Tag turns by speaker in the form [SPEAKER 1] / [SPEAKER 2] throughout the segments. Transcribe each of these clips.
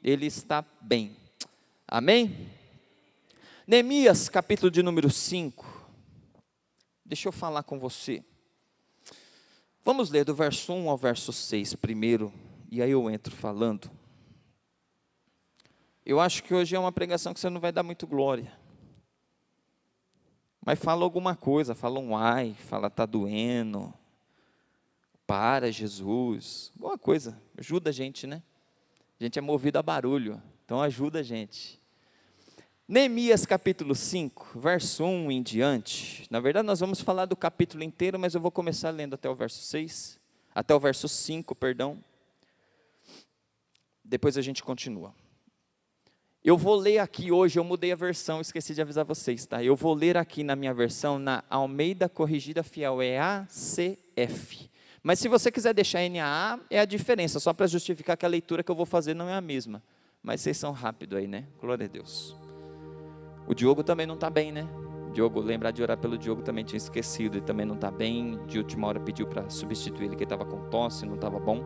[SPEAKER 1] Ele está bem. Amém? Neemias, capítulo de número 5. Deixa eu falar com você. Vamos ler do verso 1 ao verso 6 primeiro, e aí eu entro falando. Eu acho que hoje é uma pregação que você não vai dar muito glória. Mas fala alguma coisa, fala um ai, fala tá doendo. Para, Jesus. Boa coisa, ajuda a gente, né? A gente é movido a barulho, então ajuda a gente. Neemias capítulo 5, verso 1 em diante. Na verdade nós vamos falar do capítulo inteiro, mas eu vou começar lendo até o verso 6, até o verso 5, perdão. Depois a gente continua. Eu vou ler aqui hoje, eu mudei a versão, esqueci de avisar vocês, tá? Eu vou ler aqui na minha versão, na Almeida Corrigida Fiel, é ACF. Mas se você quiser deixar NAA, é a diferença, só para justificar que a leitura que eu vou fazer não é a mesma. Mas vocês são rápidos aí, né? Glória a Deus. O Diogo também não está bem, né? Diogo, lembrar de orar pelo Diogo, também tinha esquecido, ele também não está bem. De última hora pediu para substituir ele, que ele estava com tosse, não estava bom.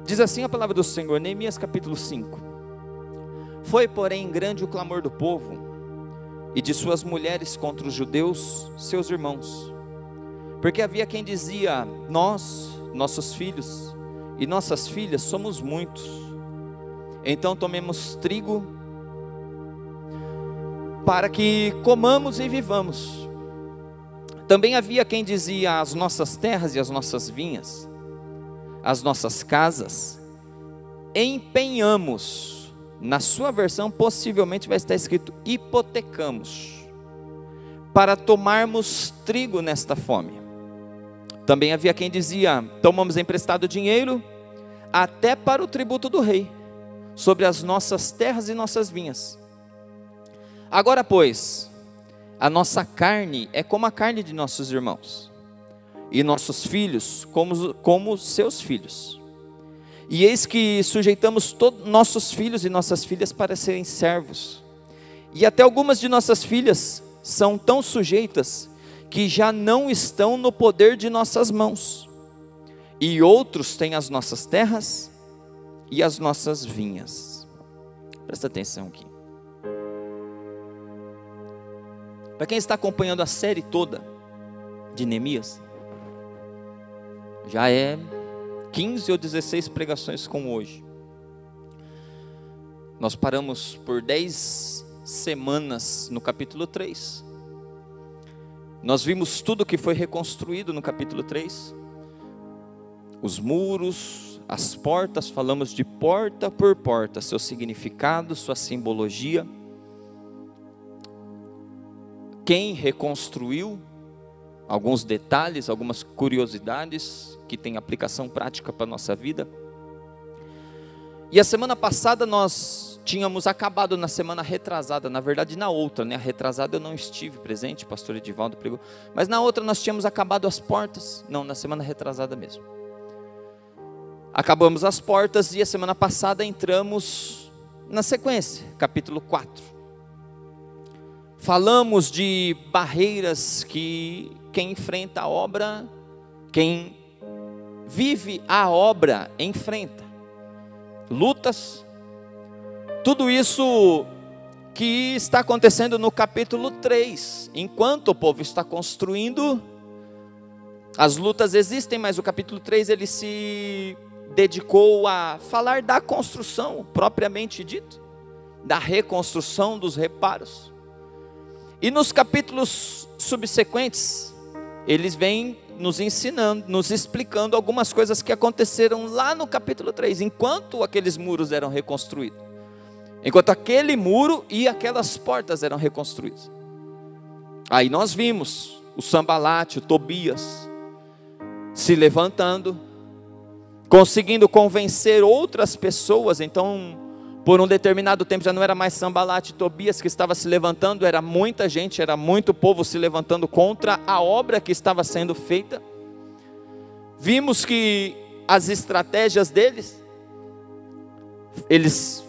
[SPEAKER 1] Diz assim a palavra do Senhor, Neemias capítulo 5. Foi, porém, grande o clamor do povo e de suas mulheres contra os judeus, seus irmãos. Porque havia quem dizia, nós, nossos filhos e nossas filhas somos muitos. Então tomemos trigo para que comamos e vivamos. Também havia quem dizia, as nossas terras e as nossas vinhas, as nossas casas, empenhamos. Na sua versão possivelmente vai estar escrito hipotecamos, para tomarmos trigo nesta fome. Também havia quem dizia, tomamos emprestado dinheiro, até para o tributo do rei, sobre as nossas terras e nossas vinhas. Agora pois, a nossa carne é como a carne de nossos irmãos, e nossos filhos como seus filhos. E eis que sujeitamos todos nossos filhos e nossas filhas para serem servos. E até algumas de nossas filhas são tão sujeitas que já não estão no poder de nossas mãos. E outros têm as nossas terras e as nossas vinhas. Presta atenção aqui. Para quem está acompanhando a série toda de Neemias, já é 15 ou 16 pregações como hoje. Nós paramos por 10 semanas no capítulo 3. Nós vimos tudo que foi reconstruído no capítulo 3. Os muros, as portas, falamos de porta por porta, seu significado, sua simbologia. Quem reconstruiu, alguns detalhes, algumas curiosidades que tem aplicação prática para a nossa vida. E a semana passada nós tínhamos acabado, na semana retrasada, na verdade na outra, né? A retrasada eu não estive presente, o pastor Edivaldo pregou, mas na outra nós tínhamos acabado as portas, não, na semana retrasada mesmo. Acabamos as portas e a semana passada entramos na sequência, capítulo 4. Falamos de barreiras que quem enfrenta a obra, quem vive a obra enfrenta, lutas, tudo isso que está acontecendo no capítulo 3, enquanto o povo está construindo, as lutas existem, mas o capítulo 3 ele se dedicou a falar da construção, propriamente dito, da reconstrução, dos reparos, e nos capítulos subsequentes, eles vêm nos ensinando, nos explicando algumas coisas que aconteceram lá no capítulo 3, enquanto aqueles muros eram reconstruídos, enquanto aquele muro e aquelas portas eram reconstruídos. Aí nós vimos o Sambalate, o Tobias, se levantando, conseguindo convencer outras pessoas. Então, por um determinado tempo já não era mais Sambalate e Tobias que estava se levantando, era muita gente, era muito povo se levantando contra a obra que estava sendo feita. Vimos que as estratégias deles, eles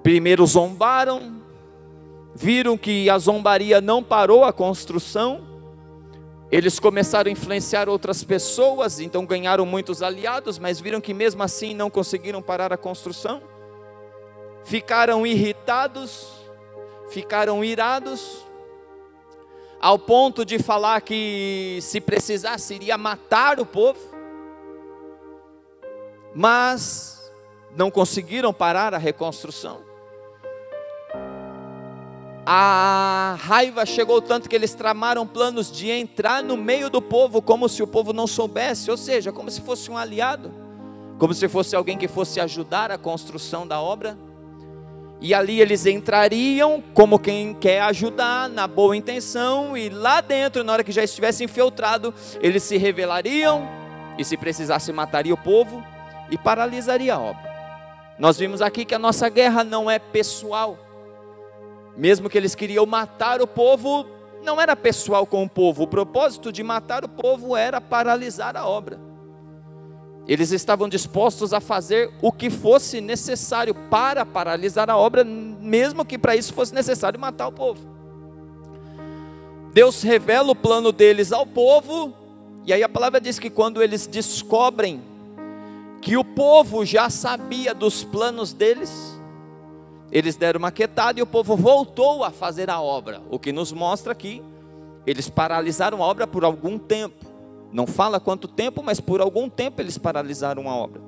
[SPEAKER 1] primeiro zombaram, viram que a zombaria não parou a construção, Eles começaram a influenciar outras pessoas, então ganharam muitos aliados, mas viram que mesmo assim não conseguiram parar a construção. Ficaram irritados, ficaram irados, ao ponto de falar que se precisasse iria matar o povo, mas não conseguiram parar a reconstrução. A raiva chegou tanto que eles tramaram planos de entrar no meio do povo, como se o povo não soubesse, ou seja, como se fosse um aliado, como se fosse alguém que fosse ajudar a construção da obra. E ali eles entrariam como quem quer ajudar, na boa intenção, e lá dentro, na hora que já estivesse infiltrado, eles se rebelariam, e se precisasse mataria o povo, e paralisaria a obra. Nós vimos aqui que a nossa guerra não é pessoal. Mesmo que eles queriam matar o povo, não era pessoal com o povo. O propósito de matar o povo era paralisar a obra. Eles estavam dispostos a fazer o que fosse necessário para paralisar a obra, mesmo que para isso fosse necessário matar o povo. Deus revela o plano deles ao povo, e aí a palavra diz que quando eles descobrem que o povo já sabia dos planos deles, eles deram uma quietada e o povo voltou a fazer a obra, o que nos mostra que eles paralisaram a obra por algum tempo. Não fala quanto tempo, mas por algum tempo eles paralisaram a obra.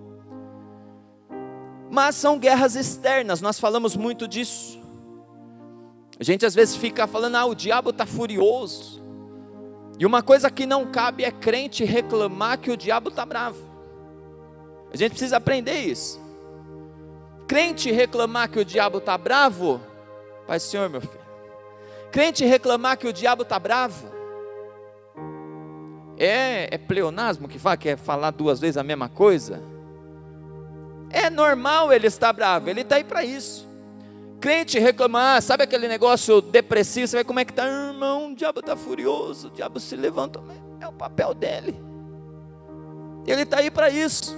[SPEAKER 1] Mas são guerras externas, nós falamos muito disso. A gente às vezes fica falando, o diabo está furioso. E uma coisa que não cabe é crente reclamar que o diabo está bravo. A gente precisa aprender isso. Crente reclamar que o diabo está bravo, Pai Senhor, meu filho. Crente reclamar que o diabo está bravo, é pleonasmo que fala, que é falar duas vezes a mesma coisa. É normal ele estar bravo, ele está aí para isso. Crente reclamar, sabe aquele negócio depressivo, você vê como é que está, irmão, o diabo está furioso, o diabo se levanta, é o papel dele. Ele está aí para isso.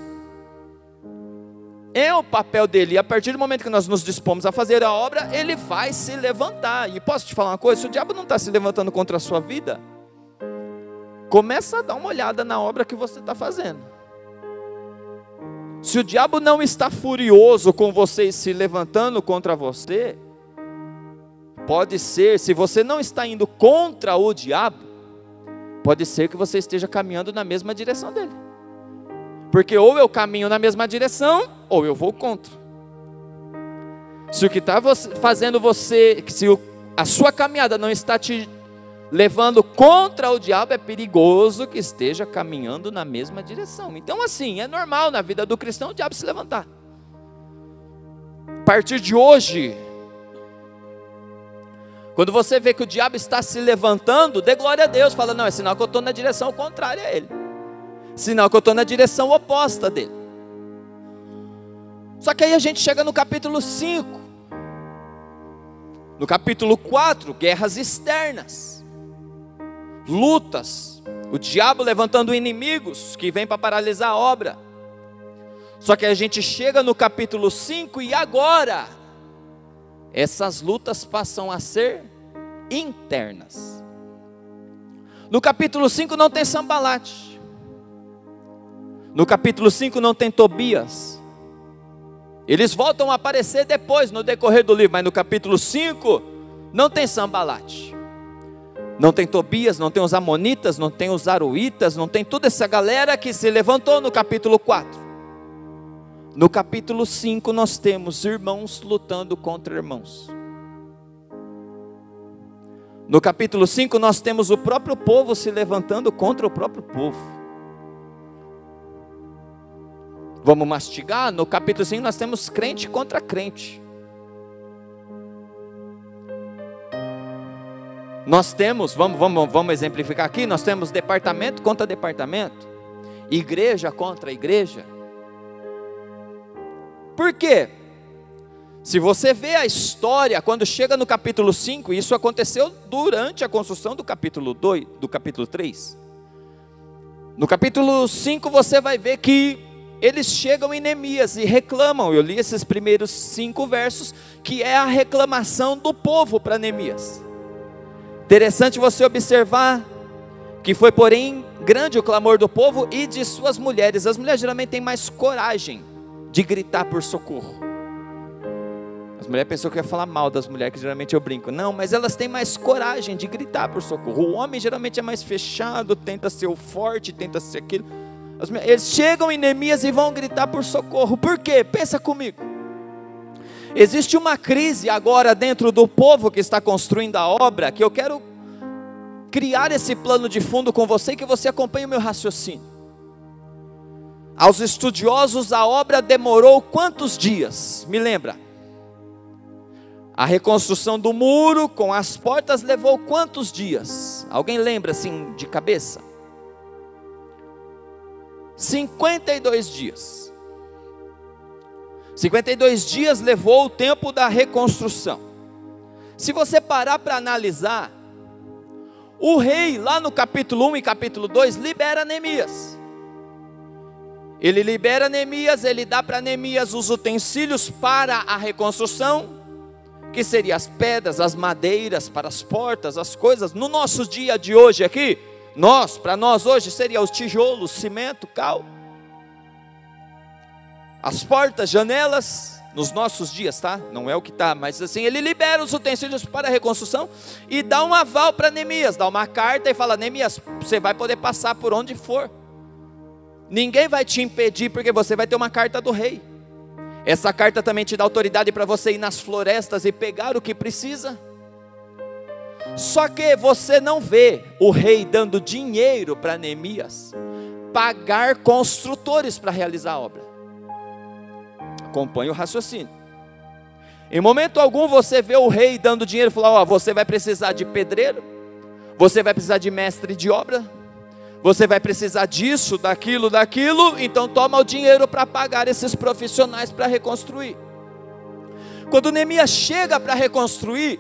[SPEAKER 1] É o papel dele, e a partir do momento que nós nos dispomos a fazer a obra, ele vai se levantar. E posso te falar uma coisa, se o diabo não está se levantando contra a sua vida, começa a dar uma olhada na obra que você está fazendo. Se o diabo não está furioso com você e se levantando contra você, pode ser, se você não está indo contra o diabo, pode ser que você esteja caminhando na mesma direção dele. Porque ou eu caminho na mesma direção, ou eu vou contra. Se o que está fazendo você, se a sua caminhada não está te levando contra o diabo, é perigoso que esteja caminhando na mesma direção. Então assim, é normal na vida do cristão o diabo se levantar. A partir de hoje, quando você vê que o diabo está se levantando, dê glória a Deus, fala, não, é sinal que eu estou na direção contrária a ele. Sinal que eu estou na direção oposta dele. Só que aí a gente chega no capítulo 5. No capítulo 4, guerras externas, lutas, o diabo levantando inimigos que vêm para paralisar a obra. Só que a gente chega no capítulo 5 e agora essas lutas passam a ser internas. No capítulo 5 não tem Sambalate. No capítulo 5 não tem Tobias. Eles voltam a aparecer depois, no decorrer do livro, mas no capítulo 5 não tem Sambalate. Não tem Tobias, não tem os Amonitas, não tem os Aruítas, não tem toda essa galera que se levantou no capítulo 4. No capítulo 5 nós temos irmãos lutando contra irmãos. No capítulo 5 nós temos o próprio povo se levantando contra o próprio povo. Vamos mastigar? No capítulo 5 nós temos crente contra crente. Nós temos, vamos exemplificar aqui, nós temos departamento contra departamento, igreja contra igreja. Por quê? Se você vê a história, quando chega no capítulo 5, isso aconteceu durante a construção do capítulo 2, do capítulo 3. No capítulo 5 você vai ver que eles chegam em Neemias e reclamam. Eu li esses primeiros 5 versos, que é a reclamação do povo para Neemias. Interessante você observar que foi porém grande o clamor do povo e de suas mulheres. As mulheres geralmente têm mais coragem de gritar por socorro. As mulheres pensam que eu ia falar mal das mulheres, que geralmente eu brinco. Não, mas elas têm mais coragem de gritar por socorro. O homem geralmente é mais fechado, tenta ser o forte, tenta ser aquilo. Eles chegam em Neemias e vão gritar por socorro. Por quê? Pensa comigo. Existe uma crise agora dentro do povo que está construindo a obra, que eu quero criar esse plano de fundo com você, que você acompanhe o meu raciocínio. Aos estudiosos, a obra demorou quantos dias? Me lembra? A reconstrução do muro com as portas levou quantos dias? Alguém lembra assim de cabeça? 52 dias. 52 dias levou o tempo da reconstrução. Se você parar para analisar, o rei lá no capítulo 1 e capítulo 2 libera Neemias. Ele libera Neemias, ele dá para Neemias os utensílios para a reconstrução, que seriam as pedras, as madeiras para as portas, as coisas. No nosso dia de hoje aqui, para nós hoje seria os tijolos, cimento, cal. As portas, janelas, nos nossos dias, tá? Não é o que está, mas assim, ele libera os utensílios para a reconstrução e dá um aval para Neemias, dá uma carta e fala: Neemias, você vai poder passar por onde for. Ninguém vai te impedir, porque você vai ter uma carta do rei. Essa carta também te dá autoridade para você ir nas florestas e pegar o que precisa. Só que você não vê o rei dando dinheiro para Neemias pagar construtores para realizar a obra. Acompanhe o raciocínio. Em momento algum você vê o rei dando dinheiro e falar: você vai precisar de pedreiro, você vai precisar de mestre de obra, você vai precisar disso, daquilo, então toma o dinheiro para pagar esses profissionais para reconstruir. Quando Neemias chega para reconstruir,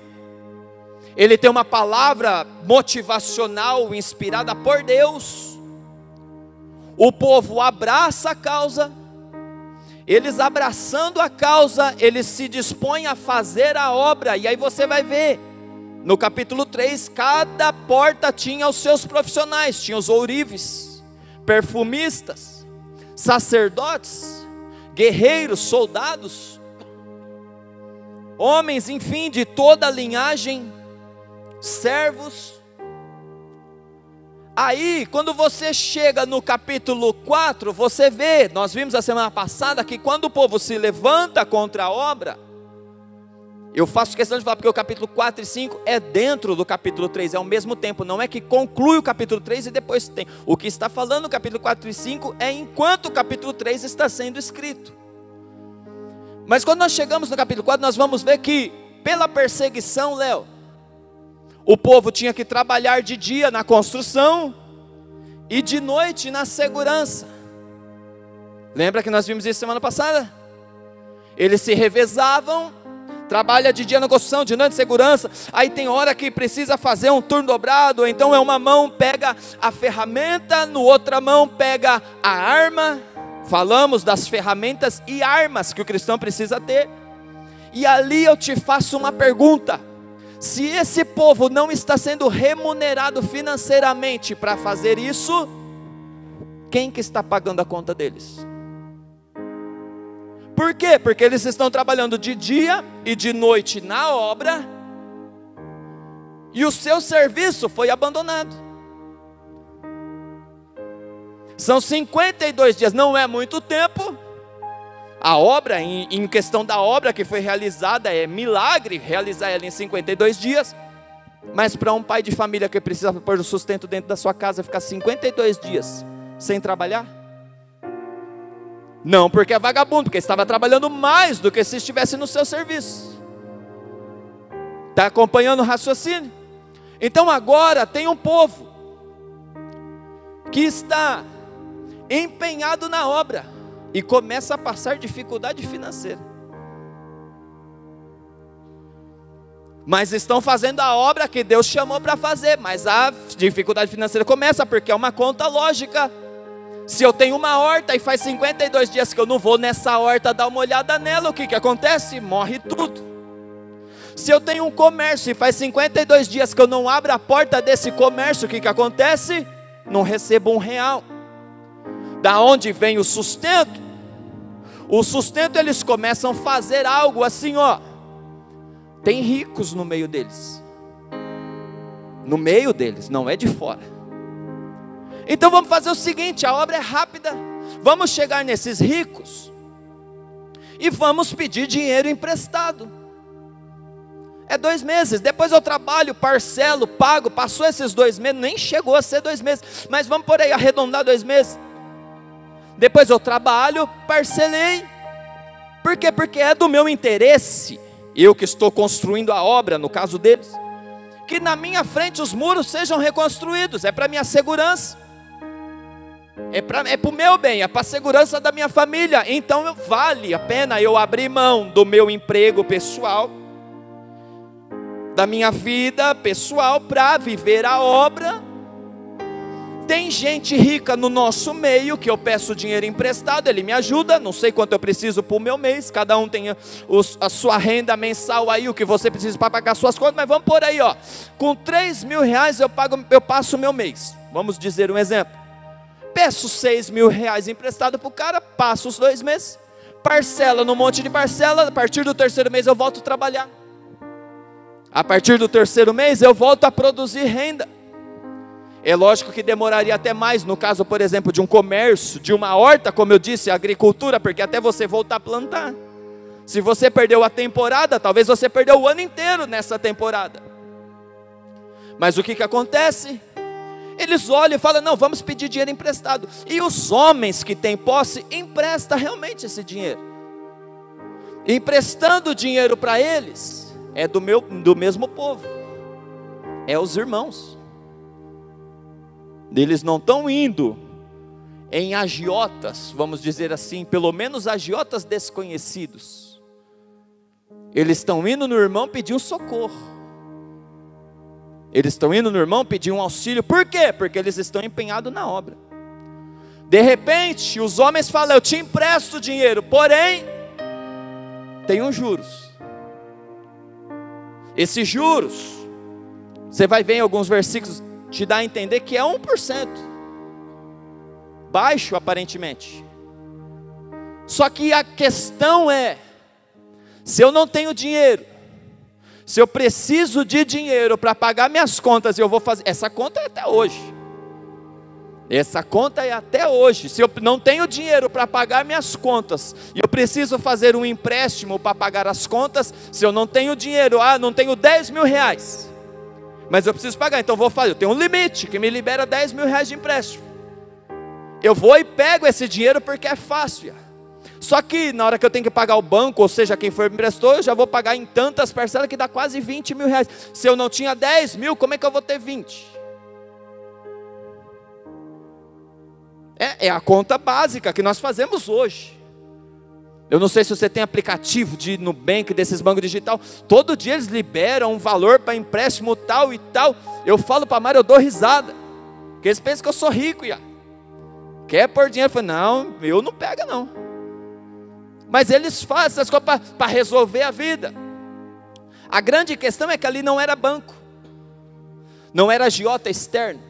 [SPEAKER 1] ele tem uma palavra motivacional inspirada por Deus. O povo abraça a causa. Eles abraçando a causa, eles se dispõem a fazer a obra. E aí você vai ver, no capítulo 3, cada porta tinha os seus profissionais. Tinha os ourives, perfumistas, sacerdotes, guerreiros, soldados, homens, enfim, de toda a linhagem, servos. Aí, quando você chega no capítulo 4, você vê, nós vimos a semana passada, que quando o povo se levanta contra a obra, eu faço questão de falar, porque o capítulo 4 e 5 é dentro do capítulo 3, é ao mesmo tempo, não é que conclui o capítulo 3 e depois tem. O que está falando no capítulo 4 e 5 é enquanto o capítulo 3 está sendo escrito. Mas quando nós chegamos no capítulo 4, nós vamos ver que, pela perseguição, Léo, o povo tinha que trabalhar de dia na construção e de noite na segurança. Lembra que nós vimos isso semana passada? Eles se revezavam, trabalha de dia na construção, de noite na segurança. Aí tem hora que precisa fazer um turno dobrado, então uma mão pega a ferramenta, no outra mão pega a arma. Falamos das ferramentas e armas que o cristão precisa ter. E ali eu te faço uma pergunta: se esse povo não está sendo remunerado financeiramente para fazer isso, quem que está pagando a conta deles? Por quê? Porque eles estão trabalhando de dia e de noite na obra, e o seu serviço foi abandonado. São 52 dias, não é muito tempo. A obra, em questão da obra que foi realizada, é milagre realizar ela em 52 dias. Mas para um pai de família que precisa pôr o sustento dentro da sua casa, ficar 52 dias sem trabalhar? Não porque é vagabundo, porque estava trabalhando mais do que se estivesse no seu serviço. Está acompanhando o raciocínio? Então agora tem um povo que está empenhado na obra e começa a passar dificuldade financeira. Mas estão fazendo a obra que Deus chamou para fazer, mas a dificuldade financeira começa porque é uma conta lógica. Se eu tenho uma horta e faz 52 dias que eu não vou nessa horta dar uma olhada nela, o que acontece? Morre tudo. Se eu tenho um comércio e faz 52 dias que eu não abro a porta desse comércio, o que acontece? não recebo R$1. Da onde vem o sustento? O sustento, eles começam a fazer algo assim, ó. Tem ricos no meio deles. No meio deles, não é de fora. Então vamos fazer o seguinte, a obra é rápida. Vamos chegar nesses ricos e vamos pedir dinheiro emprestado. É 2 meses, depois eu trabalho, parcelo, pago. Passou esses 2 meses, nem chegou a ser 2 meses, mas vamos por aí, arredondar 2 meses. Depois eu trabalho, parcelei. Por quê? Porque é do meu interesse, eu que estou construindo a obra, no caso deles, que na minha frente os muros sejam reconstruídos. É para minha segurança, é para o meu bem, é para a segurança da minha família. Então vale a pena eu abrir mão do meu emprego pessoal, da minha vida pessoal, para viver a obra. Tem gente rica no nosso meio, que eu peço dinheiro emprestado, ele me ajuda, não sei quanto eu preciso para o meu mês, cada um tem a sua renda mensal aí, o que você precisa para pagar suas contas, mas vamos por aí, ó, com R$3.000 eu passo o meu mês, vamos dizer um exemplo, peço R$6.000 emprestado para o cara, passo os 2 meses, parcela num monte de parcela, a partir do 3º mês eu volto a trabalhar, a partir do 3º mês eu volto a produzir renda. É lógico que demoraria até mais, no caso, por exemplo, de um comércio, de uma horta, como eu disse, agricultura, porque até você voltar a plantar. Se você perdeu a temporada, talvez você perdeu o ano inteiro nessa temporada. Mas o que acontece? Eles olham e falam, não, vamos pedir dinheiro emprestado. E os homens que têm posse, emprestam realmente esse dinheiro. Emprestando dinheiro para eles, é do mesmo povo. É os irmãos. Eles não estão indo em agiotas, vamos dizer assim, pelo menos agiotas desconhecidos. Eles estão indo no irmão pedir um socorro. Eles estão indo no irmão pedir um auxílio. Por quê? Porque eles estão empenhados na obra. De repente, os homens falam, eu te empresto dinheiro, porém, tem uns juros. Esses juros, você vai ver em alguns versículos, te dá a entender que é 1%, baixo aparentemente. Só que a questão é, se eu não tenho dinheiro, se eu preciso de dinheiro para pagar minhas contas, eu vou fazer, essa conta é até hoje. Essa conta é até hoje. Se eu não tenho dinheiro para pagar minhas contas, e eu preciso fazer um empréstimo para pagar as contas, se eu não tenho dinheiro, não tenho R$10.000, mas eu preciso pagar, então vou fazer, eu tenho um limite, que me libera R$10.000 de empréstimo. Eu vou e pego esse dinheiro porque é fácil. Só que na hora que eu tenho que pagar o banco, ou seja, quem for me emprestou, eu já vou pagar em tantas parcelas que dá quase R$20.000. Se eu não tinha 10.000, como é que eu vou ter 20? É a conta básica que nós fazemos hoje. Eu não sei se você tem aplicativo de Nubank, desses bancos digital. Todo dia eles liberam um valor para empréstimo tal e tal. Eu falo para a Mari, eu dou risada. Porque eles pensam que eu sou rico. Quer pôr dinheiro? Eu falo, não, eu não pego não. Mas eles fazem essas coisas para resolver a vida. A grande questão é que ali não era banco. Não era agiota externo.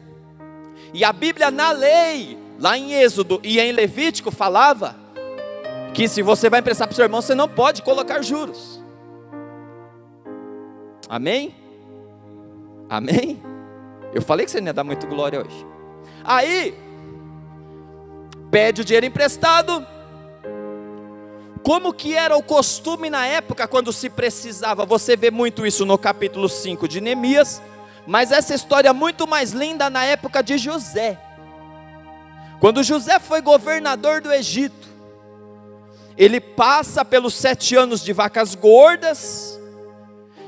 [SPEAKER 1] E a Bíblia na lei, lá em Êxodo e em Levítico, falava que se você vai emprestar para o seu irmão, você não pode colocar juros. Amém? Amém? Eu falei que você não ia dar muito glória hoje. Aí, pede o dinheiro emprestado. Como que era o costume na época, quando se precisava? Você vê muito isso no capítulo 5 de Neemias. Mas essa história é muito mais linda na época de José. Quando José foi governador do Egito, ele passa pelos 7 anos de vacas gordas,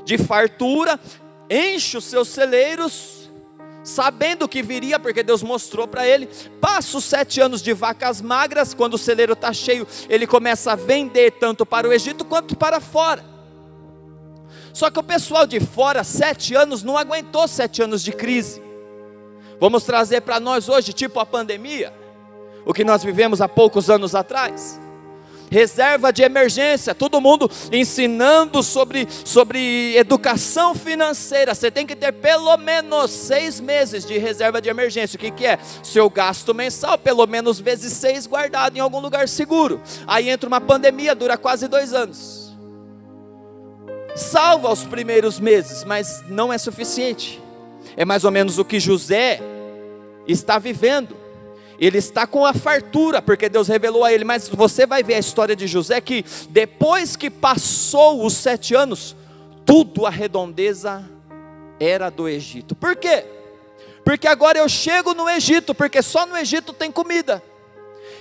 [SPEAKER 1] de fartura, enche os seus celeiros, sabendo que viria, porque Deus mostrou para ele. Passa os 7 anos de vacas magras, quando o celeiro está cheio, ele começa a vender tanto para o Egito quanto para fora. Só que o pessoal de fora, 7 anos, não aguentou 7 anos de crise. Vamos trazer para nós hoje, tipo a pandemia, o que nós vivemos há poucos anos atrás. reserva de emergência, todo mundo ensinando sobre educação financeira. Você tem que ter pelo menos 6 meses de reserva de emergência. O que é? Seu gasto mensal, pelo menos vezes 6 guardado em algum lugar seguro. Aí entra uma pandemia, dura quase 2 anos. Salva os primeiros meses, mas não é suficiente. É mais ou menos o que José está vivendo. Ele está com a fartura, porque Deus revelou a ele. Mas você vai ver a história de José, que depois que passou os 7 anos, tudo a redondeza era do Egito. Por quê? Porque agora eu chego no Egito, porque só no Egito tem comida.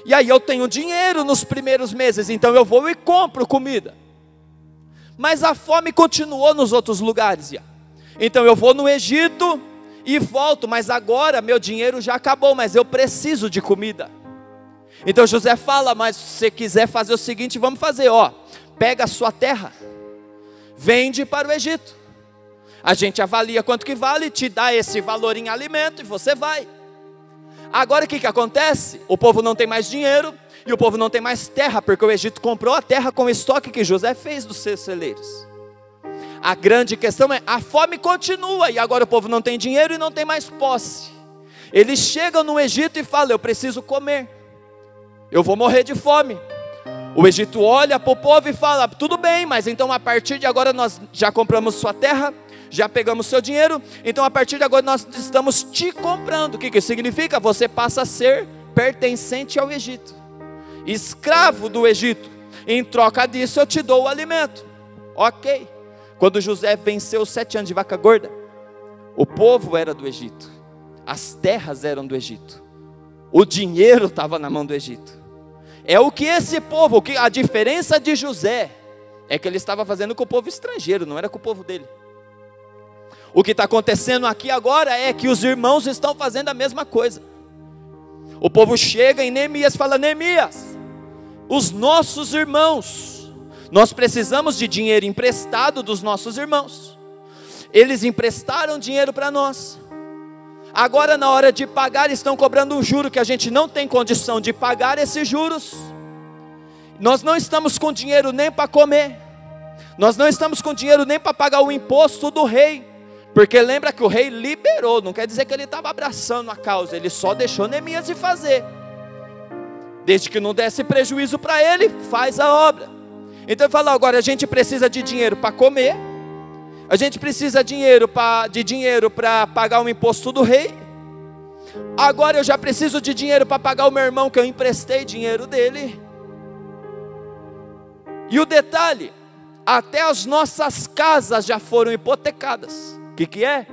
[SPEAKER 1] E aí eu tenho dinheiro nos primeiros meses, então eu vou e compro comida. Mas a fome continuou nos outros lugares. Então eu vou no Egito e volto, mas agora meu dinheiro já acabou, mas eu preciso de comida. Então José fala: mas se você quiser fazer o seguinte, vamos fazer, pega a sua terra, vende para o Egito, a gente avalia quanto que vale, te dá esse valor em alimento e você vai. Agora o que acontece? O povo não tem mais dinheiro e o povo não tem mais terra, porque o Egito comprou a terra com o estoque que José fez dos seus celeiros. A grande questão é, a fome continua, e agora o povo não tem dinheiro e não tem mais posse. Eles chegam no Egito e falam: eu preciso comer, eu vou morrer de fome. O Egito olha para o povo e fala: tudo bem, mas então a partir de agora nós já compramos sua terra, já pegamos seu dinheiro, então a partir de agora nós estamos te comprando. O que isso significa? Você passa a ser pertencente ao Egito, escravo do Egito. Em troca disso eu te dou o alimento. Ok. Quando José venceu os 7 anos de vaca gorda, o povo era do Egito, as terras eram do Egito, o dinheiro estava na mão do Egito. É o que esse povo, a diferença de José é que ele estava fazendo com o povo estrangeiro, não era com o povo dele. O que está acontecendo aqui agora é que os irmãos estão fazendo a mesma coisa. O povo chega em Neemias e fala: Neemias, os nossos irmãos, nós precisamos de dinheiro emprestado dos nossos irmãos. Eles emprestaram dinheiro para nós. Agora na hora de pagar estão cobrando um juro que a gente não tem condição de pagar esses juros. Nós não estamos com dinheiro nem para comer. Nós não estamos com dinheiro nem para pagar o imposto do rei. Porque lembra que o rei liberou, não quer dizer que ele estava abraçando a causa, ele só deixou Neemias de fazer. Desde que não desse prejuízo para ele, faz a obra. Então ele fala: agora a gente precisa de dinheiro para comer, a gente precisa de dinheiro para pagar o imposto do rei. Agora eu já preciso de dinheiro para pagar o meu irmão, que eu emprestei dinheiro dele. E o detalhe, até as nossas casas já foram hipotecadas. O que é?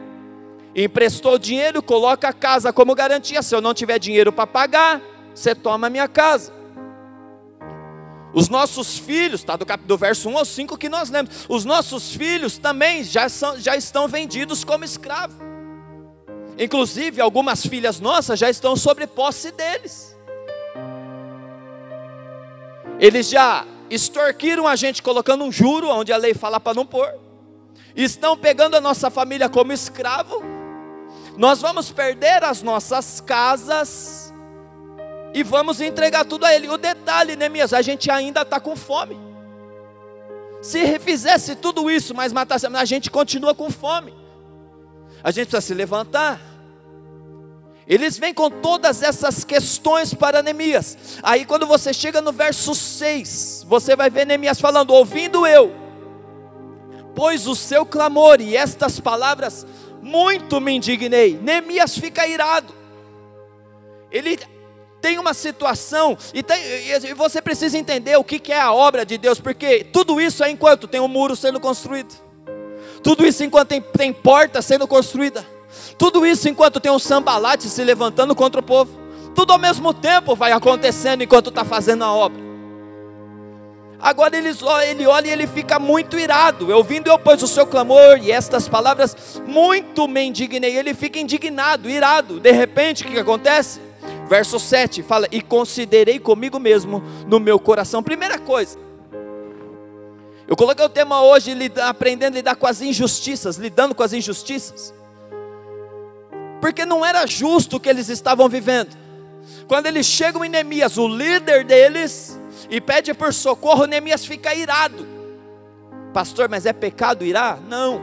[SPEAKER 1] Emprestou dinheiro, coloca a casa como garantia. Se eu não tiver dinheiro para pagar, você toma a minha casa. Os nossos filhos, está do verso 1 ao 5 que nós lemos, os nossos filhos também já estão vendidos como escravos. Inclusive algumas filhas nossas já estão sob posse deles. Eles já extorquiram a gente colocando um juro, onde a lei fala para não pôr. Estão pegando a nossa família como escravo. Nós vamos perder as nossas casas e vamos entregar tudo a ele. O detalhe, Neemias, a gente ainda está com fome. Se fizesse tudo isso, mas matasse, a gente continua com fome. A gente precisa se levantar. Eles vêm com todas essas questões para Neemias. Aí quando você chega no verso 6, você vai ver Neemias falando: ouvindo eu, pois o seu clamor e estas palavras, muito me indignei. Neemias fica irado. Ele tem uma situação, e você precisa entender o que é a obra de Deus, porque tudo isso é enquanto tem um muro sendo construído, tudo isso enquanto tem porta sendo construída, tudo isso enquanto tem um Sambalate se levantando contra o povo, tudo ao mesmo tempo vai acontecendo enquanto está fazendo a obra. Agora ele olha e ele fica muito irado. Ouvindo eu, pois, o seu clamor e estas palavras, muito me indignei. Ele fica indignado, irado. De repente, o que acontece? Verso 7 fala: e considerei comigo mesmo no meu coração. Primeira coisa, eu coloquei o tema hoje, aprendendo a lidar com as injustiças, lidando com as injustiças, porque não era justo o que eles estavam vivendo. Quando eles chegam em Neemias, o líder deles, e pede por socorro, Neemias fica irado. Pastor, mas é pecado irar? Não.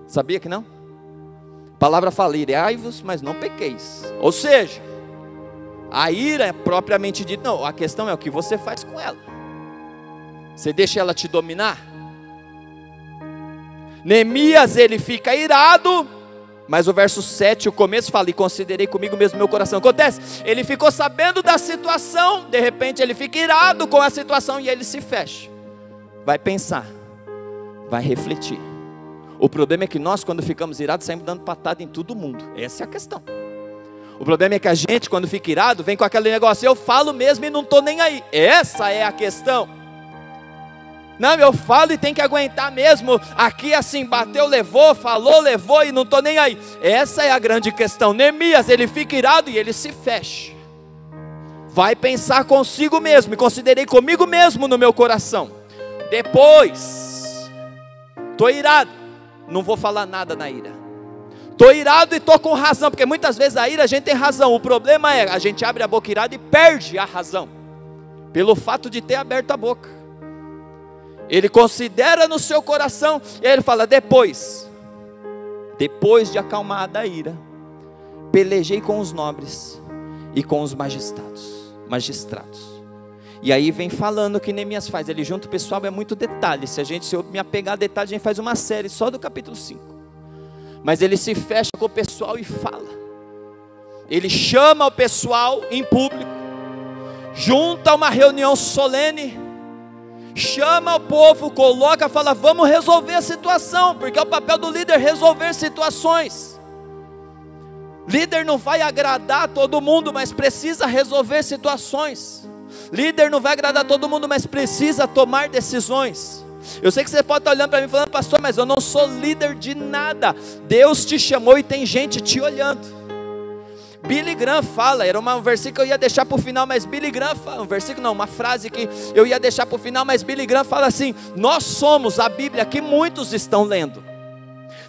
[SPEAKER 1] Sabia que não? A palavra fala, irai-vos, mas não pequeis. Ou seja, a ira é propriamente dita, não, a questão é o que você faz com ela. Você deixa ela te dominar? Neemias, ele fica irado, mas o verso 7, o começo fala, e considerei comigo mesmo meu coração. Acontece, ele ficou sabendo da situação, de repente ele fica irado com a situação e ele se fecha. Vai pensar, vai refletir. O problema é que nós, quando ficamos irados, saímos dando patada em todo mundo. Essa é a questão. O problema é que a gente, quando fica irado, vem com aquele negócio, eu falo mesmo e não estou nem aí. Essa é a questão. Não, eu falo e tem que aguentar mesmo. Aqui assim, bateu, levou, falou, levou e não estou nem aí. Essa é a grande questão. Neemias, ele fica irado e ele se fecha. Vai pensar consigo mesmo, e considerei comigo mesmo no meu coração. Depois, estou irado, não vou falar nada na ira. Estou irado e estou com razão, porque muitas vezes a ira a gente tem razão. O problema é, a gente abre a boca irada e perde a razão, pelo fato de ter aberto a boca. Ele considera no seu coração, e ele fala, depois de acalmada a ira, pelejei com os nobres e com os magistrados. E aí vem falando o que Neemias faz, ele junta o pessoal, é muito detalhe, se eu me apegar a detalhe, a gente faz uma série só do capítulo 5, mas ele se fecha com o pessoal e fala, ele chama o pessoal em público, junta uma reunião solene, chama o povo, coloca, fala, vamos resolver a situação, porque é o papel do líder resolver situações. Líder não vai agradar todo mundo, mas precisa resolver situações. Líder não vai agradar todo mundo, mas precisa tomar decisões. Eu sei que você pode estar olhando para mim falando, pastor, mas eu não sou líder de nada. Deus te chamou e tem gente te olhando. Billy Graham fala, era um versículo que eu ia deixar para o final, mas Billy Graham fala, uma frase que eu ia deixar para o final, mas Billy Graham fala assim, nós somos a Bíblia que muitos estão lendo.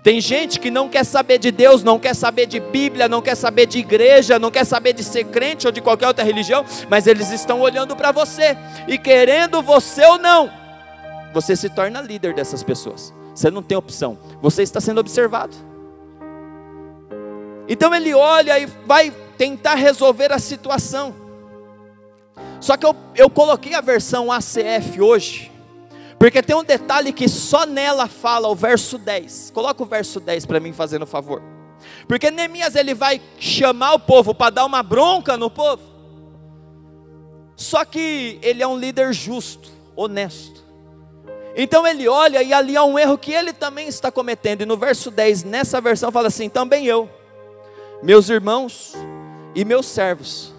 [SPEAKER 1] Tem gente que não quer saber de Deus, não quer saber de Bíblia, não quer saber de igreja, não quer saber de ser crente ou de qualquer outra religião, mas eles estão olhando para você, e querendo você ou não, você se torna líder dessas pessoas. Você não tem opção, você está sendo observado. Então ele olha e vai tentar resolver a situação. Só que eu coloquei a versão ACF hoje, porque tem um detalhe que só nela fala, o verso 10. Coloca o verso 10 para mim, fazendo favor. Porque Neemias, ele vai chamar o povo para dar uma bronca no povo. Só que ele é um líder justo, honesto. Então ele olha e ali há um erro que ele também está cometendo. E no verso 10, nessa versão fala assim, também eu, meus irmãos e meus servos,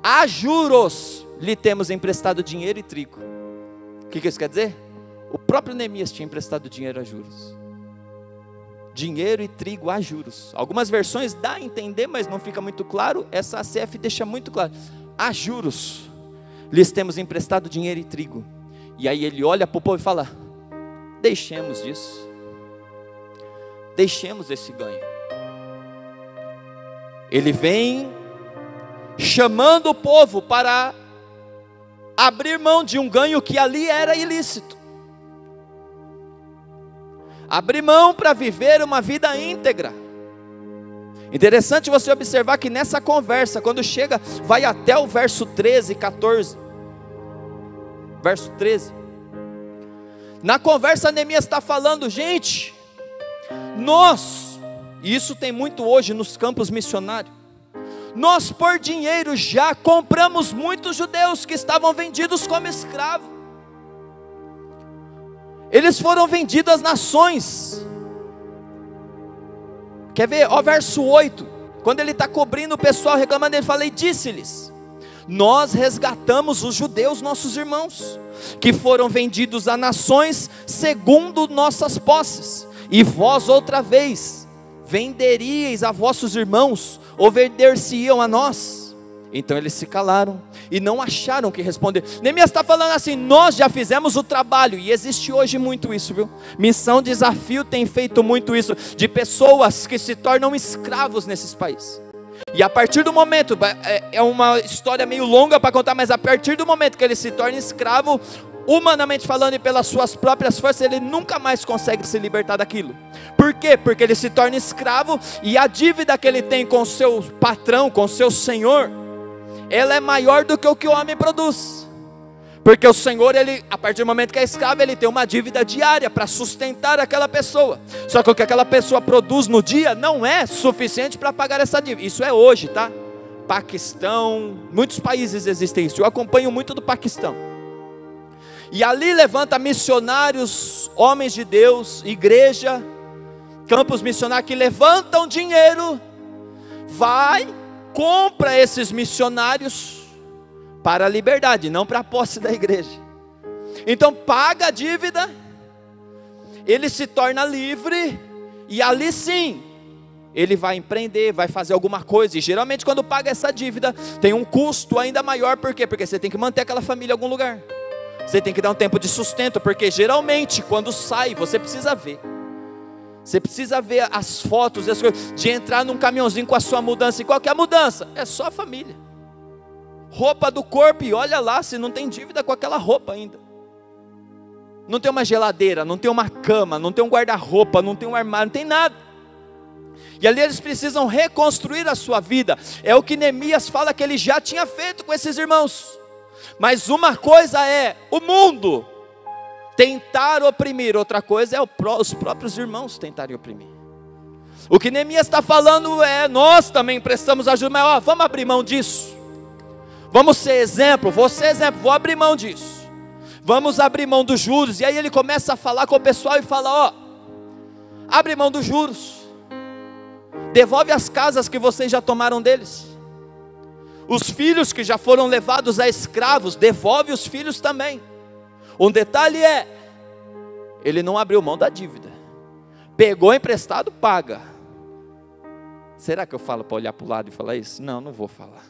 [SPEAKER 1] a juros lhe temos emprestado dinheiro e trigo. O que isso quer dizer? O próprio Neemias tinha emprestado dinheiro a juros. Dinheiro e trigo a juros. Algumas versões dá a entender, mas não fica muito claro. Essa ACF deixa muito claro. A juros lhes temos emprestado dinheiro e trigo. E aí ele olha para o povo e fala, deixemos disso. Deixemos esse ganho. Ele vem chamando o povo para abrir mão de um ganho que ali era ilícito. Abrir mão para viver uma vida íntegra. Interessante você observar que nessa conversa, quando chega, vai até o verso 13 e 14. Verso 13. Na conversa Neemias está falando, gente, nós, e isso tem muito hoje nos campos missionários, nós por dinheiro já compramos muitos judeus que estavam vendidos como escravos. Eles foram vendidos às nações. Quer ver? Ó, verso 8. Quando ele está cobrindo o pessoal, reclamando, ele fala, e disse-lhes, nós resgatamos os judeus, nossos irmãos, que foram vendidos a nações segundo nossas posses. E vós outra vez venderíeis a vossos irmãos, ou vender-se-iam a nós? Então eles se calaram e não acharam o que responder. Neemias está falando assim, nós já fizemos o trabalho, e existe hoje muito isso, viu? Missão Desafio tem feito muito isso, de pessoas que se tornam escravos nesses países. E a partir do momento, é uma história meio longa para contar, mas a partir do momento que ele se torna escravo, humanamente falando e pelas suas próprias forças, ele nunca mais consegue se libertar daquilo. Por quê? Porque ele se torna escravo e a dívida que ele tem com o seu patrão, com o seu senhor, ela é maior do que o homem produz. Porque o senhor, a partir do momento que é escravo, ele tem uma dívida diária para sustentar aquela pessoa. Só que o que aquela pessoa produz no dia não é suficiente para pagar essa dívida. Isso é hoje, tá? Paquistão, muitos países existem isso. Eu acompanho muito do Paquistão. E ali levanta missionários, homens de Deus, igreja, campos missionários que levantam dinheiro, compra esses missionários para a liberdade, não para a posse da igreja. Então paga a dívida, ele se torna livre, e ali sim, ele vai empreender, vai fazer alguma coisa. E geralmente quando paga essa dívida, tem um custo ainda maior. Por quê? Porque você tem que manter aquela família em algum lugar, você tem que dar um tempo de sustento, porque geralmente quando sai, você precisa ver as fotos, as coisas, de entrar num caminhãozinho com a sua mudança. E qual que é a mudança? É só a família, roupa do corpo, e olha lá se não tem dívida com aquela roupa ainda. Não tem uma geladeira, não tem uma cama, não tem um guarda-roupa, não tem um armário, não tem nada. E ali eles precisam reconstruir a sua vida. É o que Neemias fala que ele já tinha feito com esses irmãos. Mas uma coisa é o mundo tentar oprimir, outra coisa é os próprios irmãos tentarem oprimir. O que Neemias está falando é: nós também prestamos ajuda, mas vamos abrir mão disso. Vamos ser exemplo, vou ser exemplo, vou abrir mão disso. Vamos abrir mão dos juros. E aí ele começa a falar com o pessoal e fala: abre mão dos juros, devolve as casas que vocês já tomaram deles. Os filhos que já foram levados a escravos, devolve os filhos também. Um detalhe é, ele não abriu mão da dívida. Pegou emprestado, paga. Será que eu falo para olhar para o lado e falar isso? Não, não vou falar.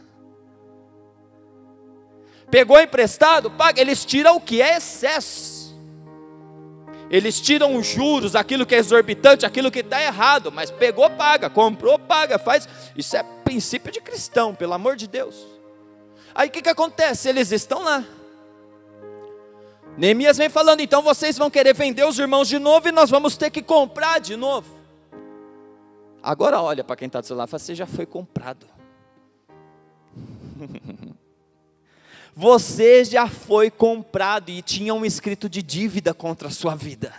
[SPEAKER 1] Pegou emprestado, paga. Eles tiram o que é excesso. Eles tiram os juros, aquilo que é exorbitante, aquilo que está errado. Mas pegou, paga, comprou, paga, faz. Isso é princípio de cristão, pelo amor de Deus. Aí o que acontece? Eles estão lá. Neemias vem falando: então vocês vão querer vender os irmãos de novo, e nós vamos ter que comprar de novo. Agora olha para quem está do seu lado e fala: você já foi comprado. Você já foi comprado, e tinha um escrito de dívida contra a sua vida.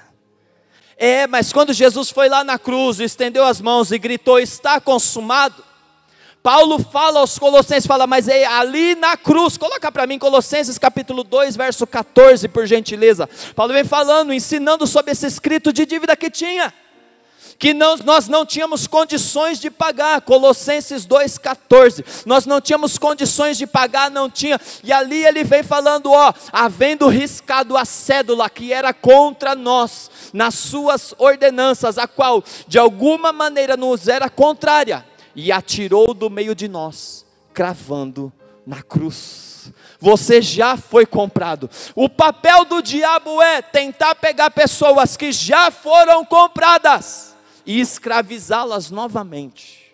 [SPEAKER 1] Mas quando Jesus foi lá na cruz, estendeu as mãos e gritou: está consumado. Paulo fala aos Colossenses, mas ali na cruz, coloca para mim Colossenses capítulo 2, verso 14, por gentileza. Paulo vem falando, ensinando sobre esse escrito de dívida que tinha, que nós não tínhamos condições de pagar. Colossenses 2,14, nós não tínhamos condições de pagar, não tinha. E ali ele vem falando: havendo riscado a cédula que era contra nós, nas suas ordenanças, a qual de alguma maneira nos era contrária, e atirou do meio de nós, cravando na cruz. Você já foi comprado. O papel do diabo é tentar pegar pessoas que já foram compradas e escravizá-las novamente.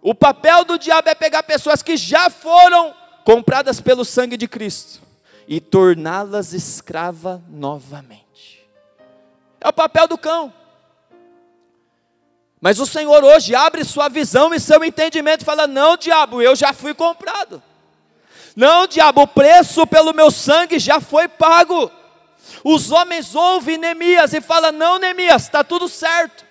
[SPEAKER 1] O papel do diabo é pegar pessoas que já foram compradas pelo sangue de Cristo e torná-las escrava novamente. É o papel do cão. Mas o Senhor hoje abre sua visão e seu entendimento e fala: não, diabo, eu já fui comprado. Não, diabo, o preço pelo meu sangue já foi pago. Os homens ouvem Neemias e falam: não, Neemias, está tudo certo.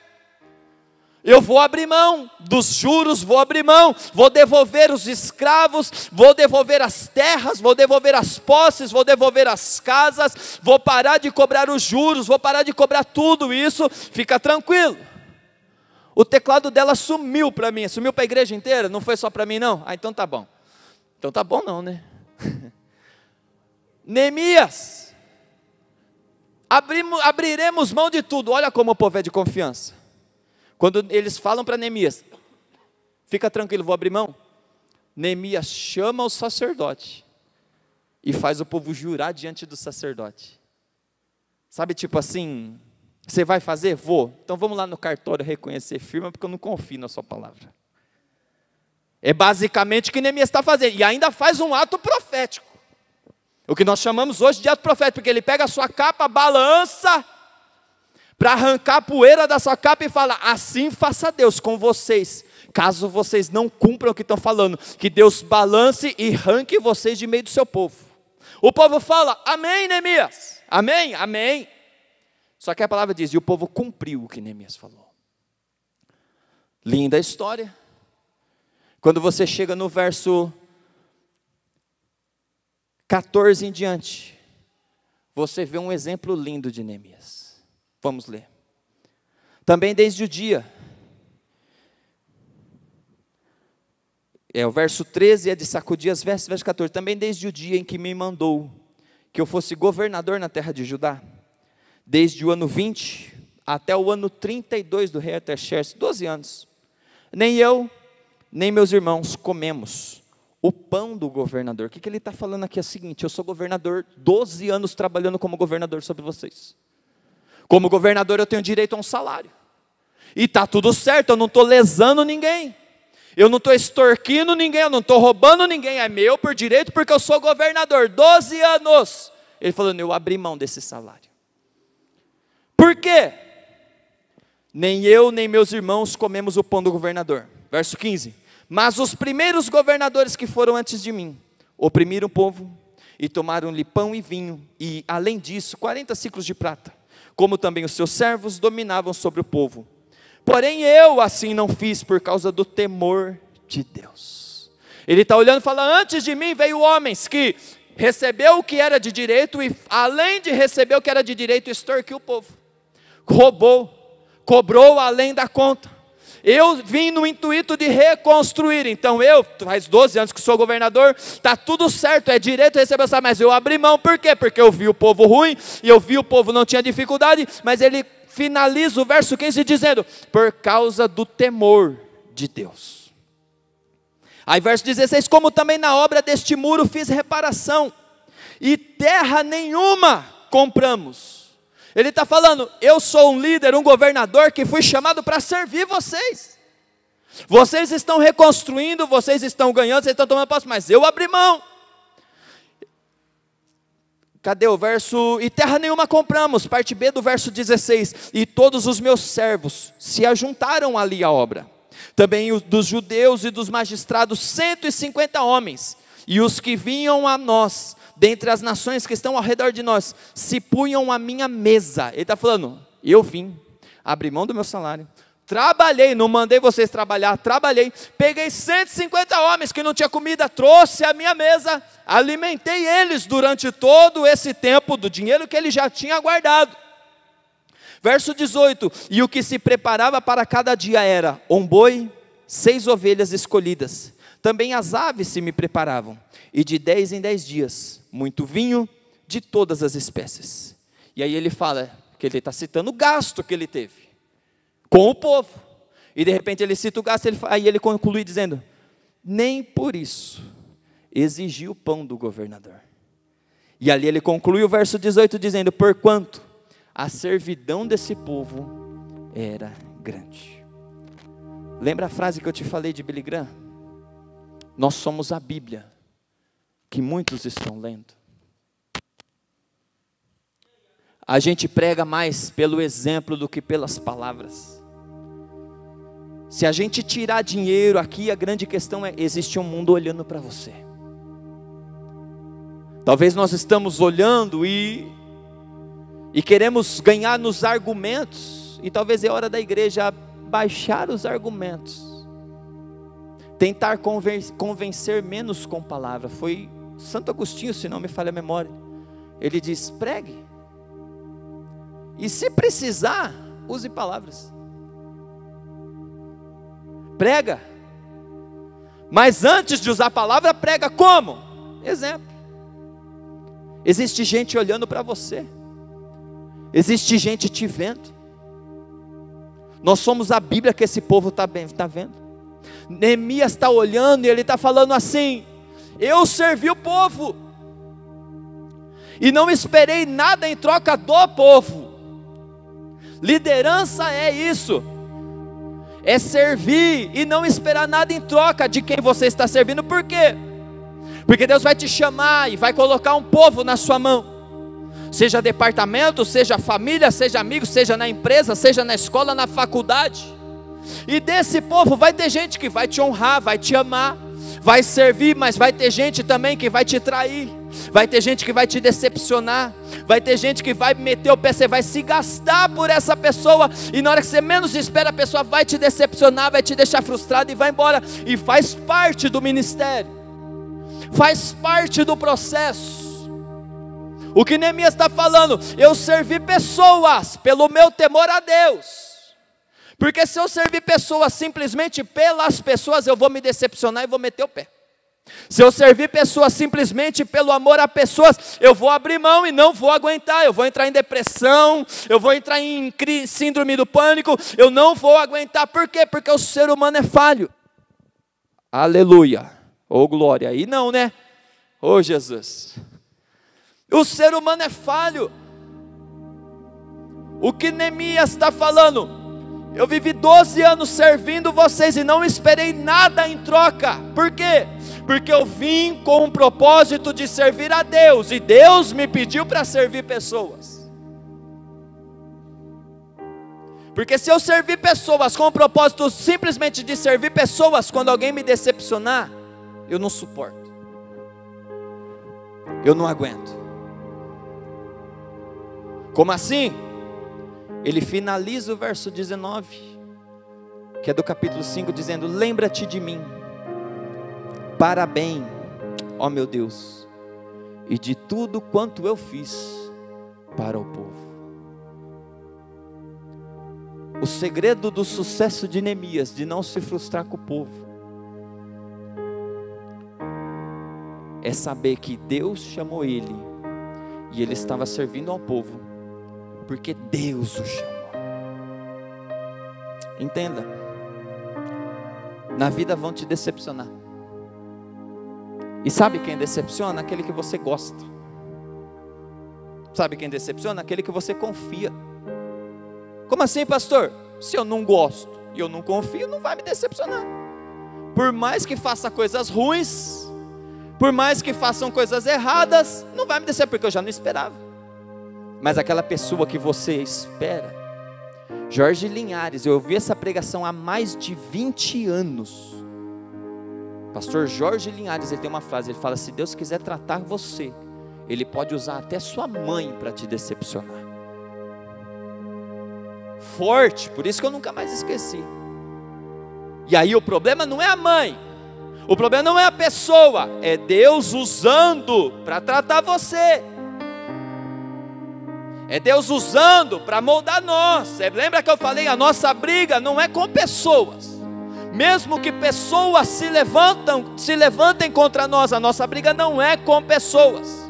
[SPEAKER 1] Eu vou abrir mão dos juros, vou abrir mão, vou devolver os escravos, vou devolver as terras, vou devolver as posses, vou devolver as casas, vou parar de cobrar os juros, vou parar de cobrar tudo isso, fica tranquilo. O teclado dela sumiu para mim, sumiu para a igreja inteira, não foi só para mim não? Então tá bom. Então tá bom não, né? Neemias, abriremos mão de tudo. Olha como o povo é de confiança. Quando eles falam para Neemias: fica tranquilo, vou abrir mão. Neemias chama o sacerdote e faz o povo jurar diante do sacerdote. Sabe, tipo assim: você vai fazer? Vou. Então vamos lá no cartório reconhecer firma, porque eu não confio na sua palavra. É basicamente o que Neemias está fazendo. E ainda faz um ato profético. O que nós chamamos hoje de ato profético. Porque ele pega a sua capa, balança, para arrancar a poeira da sua capa e fala: assim faça Deus com vocês, caso vocês não cumpram o que estão falando. Que Deus balance e arranque vocês de meio do seu povo. O povo fala: amém, Neemias. Amém, amém. Só que a palavra diz: e o povo cumpriu o que Neemias falou. Linda a história. Quando você chega no verso 14 em diante, você vê um exemplo lindo de Neemias. Vamos ler. Também desde o dia, o verso 13 é de sacudir as vestes, verso 14. Também desde o dia em que me mandou que eu fosse governador na terra de Judá, desde o ano 20 até o ano 32 do rei Artaxerxes, 12 anos, nem eu, nem meus irmãos comemos o pão do governador. O que ele está falando aqui é o seguinte: eu sou governador, 12 anos trabalhando como governador sobre vocês. Como governador eu tenho direito a um salário. E está tudo certo, eu não estou lesando ninguém. Eu não estou extorquindo ninguém, eu não estou roubando ninguém. É meu por direito porque eu sou governador, 12 anos. Ele falando: eu abri mão desse salário. Por quê? Nem eu, nem meus irmãos comemos o pão do governador. Verso 15. Mas os primeiros governadores que foram antes de mim oprimiram o povo e tomaram-lhe pão e vinho, e além disso 40 ciclos de prata, como também os seus servos dominavam sobre o povo. Porém eu assim não fiz, por causa do temor de Deus. Ele está olhando e fala: antes de mim veio homens que recebeu o que era de direito, e além de receber o que era de direito, extorquiu o povo, roubou, cobrou além da conta. Eu vim no intuito de reconstruir. Então faz 12 anos que sou governador, está tudo certo, é direito receber essa, mas eu abri mão. Por quê? Porque eu vi o povo ruim, e eu vi o povo não tinha dificuldade. Mas ele finaliza o verso 15 dizendo: por causa do temor de Deus. Aí verso 16: como também na obra deste muro fiz reparação, e terra nenhuma compramos. Ele está falando: eu sou um líder, um governador que fui chamado para servir vocês. Vocês estão reconstruindo, vocês estão ganhando, vocês estão tomando passo, mas eu abri mão. Cadê o verso? E terra nenhuma compramos, parte B do verso 16. E todos os meus servos se ajuntaram ali à obra. Também dos judeus e dos magistrados, 150 homens. E os que vinham a nós, dentre as nações que estão ao redor de nós, se punham à minha mesa. Ele está falando: eu vim, abri mão do meu salário, trabalhei, não mandei vocês trabalhar, trabalhei, peguei 150 homens que não tinha comida, trouxe à minha mesa, alimentei eles durante todo esse tempo do dinheiro que ele já tinha guardado. Verso 18: e o que se preparava para cada dia era um boi, 6 ovelhas escolhidas. Também as aves se me preparavam, e de 10 em 10 dias, muito vinho de todas as espécies. E aí ele fala, que ele está citando o gasto que ele teve com o povo. E de repente ele cita o gasto, aí ele conclui dizendo: nem por isso exigi o pão do governador. E ali ele conclui o verso 18 dizendo: porquanto a servidão desse povo era grande. Lembra a frase que eu te falei de Billy Graham? Nós somos a Bíblia que muitos estão lendo. A gente prega mais pelo exemplo do que pelas palavras. Se a gente tirar dinheiro aqui, a grande questão é: existe um mundo olhando para você. Talvez nós estamos olhando e queremos ganhar nos argumentos, e talvez é hora da igreja baixar os argumentos, tentar convencer menos com palavra. Foi Santo Agostinho, se não me falha a memória, ele diz: pregue, e se precisar, use palavras. Prega, mas antes de usar a palavra, prega como? Exemplo. Existe gente olhando para você, existe gente te vendo. Nós somos a Bíblia que esse povo está vendo. Neemias está olhando e ele está falando assim: eu servi o povo, e não esperei nada em troca do povo. Liderança é isso, é servir e não esperar nada em troca de quem você está servindo. Por quê? Porque Deus vai te chamar e vai colocar um povo na sua mão, seja departamento, seja família, seja amigo, seja na empresa, seja na escola, na faculdade. E desse povo vai ter gente que vai te honrar, vai te amar, vai servir, mas vai ter gente também que vai te trair, vai ter gente que vai te decepcionar, vai ter gente que vai meter o pé, você vai se gastar por essa pessoa, e na hora que você menos espera, a pessoa vai te decepcionar, vai te deixar frustrado e vai embora. E faz parte do ministério, faz parte do processo. O que Neemias está falando, eu servi pessoas pelo meu temor a Deus. Porque se eu servir pessoas simplesmente pelas pessoas, eu vou me decepcionar e vou meter o pé. Se eu servir pessoas simplesmente pelo amor a pessoas, eu vou abrir mão e não vou aguentar. Eu vou entrar em depressão, eu vou entrar em síndrome do pânico, eu não vou aguentar. Por quê? Porque o ser humano é falho. Aleluia, ou glória, aí não, né? Ô Jesus, o ser humano é falho. O que Neemias está falando? Eu vivi 12 anos servindo vocês e não esperei nada em troca. Por quê? Porque eu vim com um propósito de servir a Deus, e Deus me pediu para servir pessoas. Porque se eu servir pessoas com o propósito simplesmente de servir pessoas, quando alguém me decepcionar, eu não suporto, eu não aguento. Como assim? Ele finaliza o verso 19, que é do capítulo 5, dizendo: lembra-te de mim, para bem, ó meu Deus, e de tudo quanto eu fiz para o povo. O segredo do sucesso de Neemias, de não se frustrar com o povo, é saber que Deus chamou ele, e ele estava servindo ao povo, porque Deus o chamou. Entenda, na vida vão te decepcionar. E sabe quem decepciona? Aquele que você gosta. Sabe quem decepciona? Aquele que você confia. Como assim, pastor? Se eu não gosto e eu não confio, não vai me decepcionar. Por mais que faça coisas ruins, por mais que façam coisas erradas, não vai me decepcionar, porque eu já não esperava. Mas aquela pessoa que você espera. Jorge Linhares, eu ouvi essa pregação há mais de 20 anos. Pastor Jorge Linhares, ele tem uma frase, ele fala: se Deus quiser tratar você, Ele pode usar até sua mãe para te decepcionar. Forte, por isso que eu nunca mais esqueci. E aí o problema não é a mãe, o problema não é a pessoa, é Deus usando para tratar você. É Deus usando para moldar nós. Você lembra que eu falei, a nossa briga não é com pessoas. Mesmo que pessoas se levantem contra nós, a nossa briga não é com pessoas.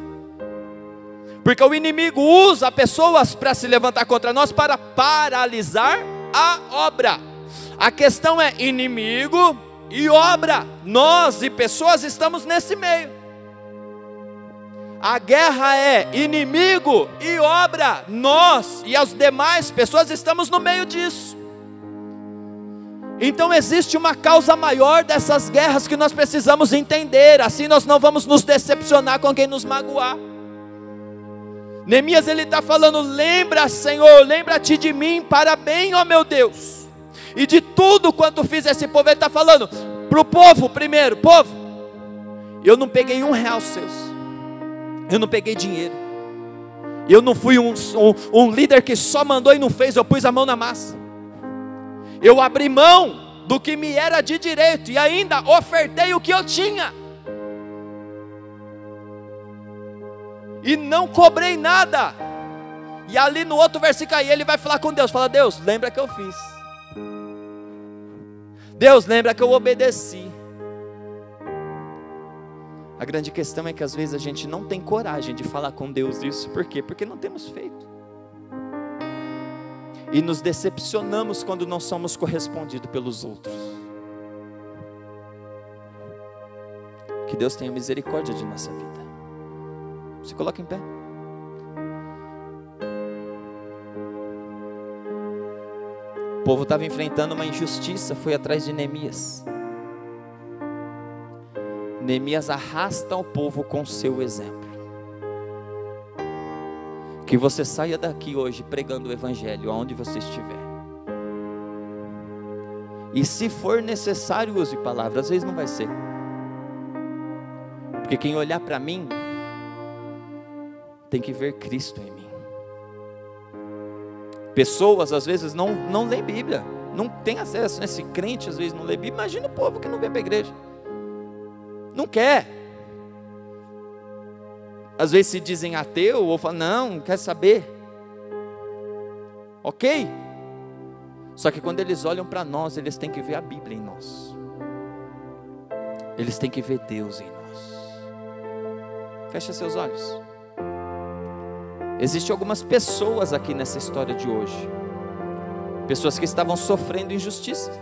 [SPEAKER 1] Porque o inimigo usa pessoas para se levantar contra nós, para paralisar a obra. A questão é inimigo e obra. Nós e pessoas estamos nesse meio. A guerra é inimigo e obra. Nós e as demais pessoas estamos no meio disso. Então existe uma causa maior dessas guerras que nós precisamos entender. Assim nós não vamos nos decepcionar com quem nos magoar. Neemias ele está falando: lembra, Senhor, lembra-te de mim para bem, ó meu Deus, e de tudo quanto fiz esse povo. Ele está falando para o povo primeiro: povo, eu não peguei R$1 seus, eu não peguei dinheiro, eu não fui um líder que só mandou e não fez, eu pus a mão na massa, eu abri mão do que me era de direito e ainda ofertei o que eu tinha, e não cobrei nada. E ali no outro versículo aí ele vai falar com Deus, fala: Deus, lembra que eu fiz, Deus, lembra que eu obedeci. A grande questão é que às vezes a gente não tem coragem de falar com Deus isso. Por quê? Porque não temos feito. E nos decepcionamos quando não somos correspondidos pelos outros. Que Deus tenha misericórdia de nossa vida. Se coloca em pé. povo estava enfrentando uma injustiça, foi atrás de Neemias. Neemias arrasta o povo com seu exemplo. Que você saia daqui hoje pregando o evangelho aonde você estiver. E se for necessário, use palavras. Às vezes não vai ser. Porque quem olhar para mim tem que ver Cristo em mim. Pessoas às vezes não lê Bíblia, não tem acesso. Esse crente às vezes não lê Bíblia. Imagina o povo que não vem para a igreja, não quer. Às vezes se dizem ateu ou falam, não quer saber. Ok? Só que quando eles olham para nós, eles têm que ver a Bíblia em nós. Eles têm que ver Deus em nós. Fecha seus olhos. Existem algumas pessoas aqui nessa história de hoje. Pessoas que estavam sofrendo injustiça.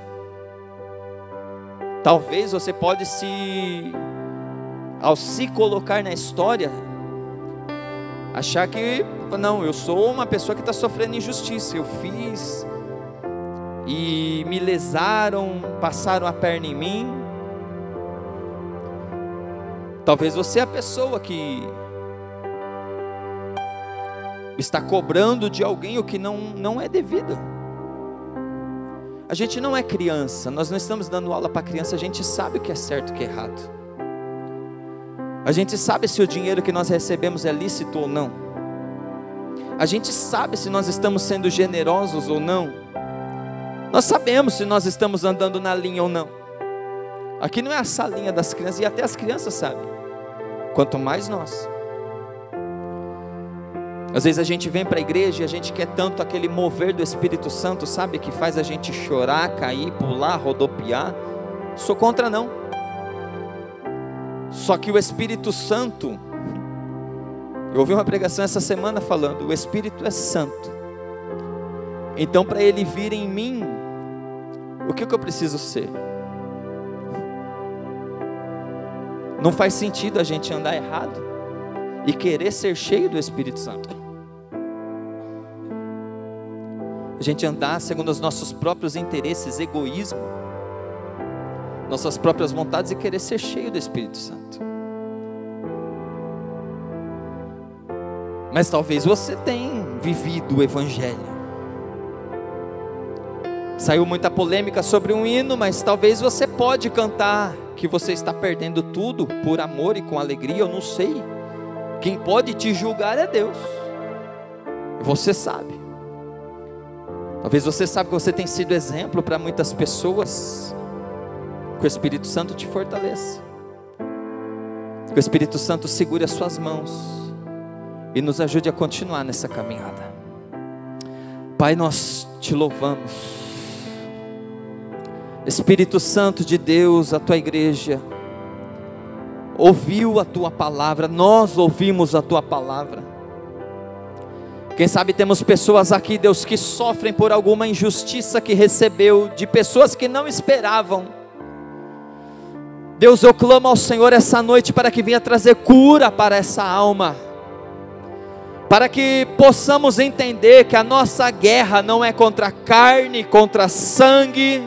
[SPEAKER 1] Talvez você pode ao se colocar na história, achar que, não, eu sou uma pessoa que está sofrendo injustiça. Eu fiz e me lesaram, passaram a perna em mim. Talvez você é a pessoa que está cobrando de alguém o que não é devido. A gente não é criança, nós não estamos dando aula para criança, a gente sabe o que é certo e o que é errado. A gente sabe se o dinheiro que nós recebemos é lícito ou não. A gente sabe se nós estamos sendo generosos ou não. Nós sabemos se nós estamos andando na linha ou não. Aqui não é a salinha das crianças, e até as crianças sabem, quanto mais nós. Às vezes a gente vem para a igreja e a gente quer tanto aquele mover do Espírito Santo, sabe? Que faz a gente chorar, cair, pular, rodopiar. Sou contra não. Só que o Espírito Santo, eu ouvi uma pregação essa semana falando, o Espírito é santo. Então para ele vir em mim, o que eu preciso ser? Não faz sentido a gente andar errado e querer ser cheio do Espírito Santo. A gente andar segundo os nossos próprios interesses, egoísmo, nossas próprias vontades e querer ser cheio do Espírito Santo. Mas talvez você tenha vivido o Evangelho. Saiu muita polêmica sobre um hino, mas talvez você pode cantar que você está perdendo tudo por amor e com alegria, eu não sei. Quem pode te julgar é Deus. Você sabe. Talvez você saiba que você tem sido exemplo para muitas pessoas. Que o Espírito Santo te fortaleça. Que o Espírito Santo segure as suas mãos e nos ajude a continuar nessa caminhada. Pai, nós te louvamos. Espírito Santo de Deus, a tua igreja ouviu a tua palavra, nós ouvimos a tua palavra. Quem sabe temos pessoas aqui, Deus, que sofrem por alguma injustiça que recebeu, de pessoas que não esperavam. Deus, eu clamo ao Senhor essa noite para que venha trazer cura para essa alma, para que possamos entender que a nossa guerra não é contra carne, contra sangue,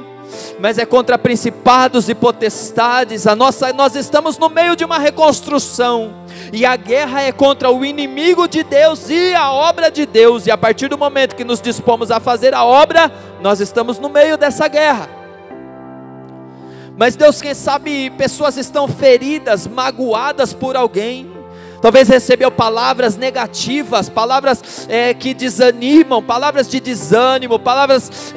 [SPEAKER 1] mas é contra principados e potestades. Nós estamos no meio de uma reconstrução, e a guerra é contra o inimigo de Deus e a obra de Deus, e a partir do momento que nos dispomos a fazer a obra, nós estamos no meio dessa guerra. Mas Deus, quem sabe pessoas estão feridas, magoadas por alguém, talvez recebeu palavras negativas, palavras que desanimam, palavras de desânimo, palavras,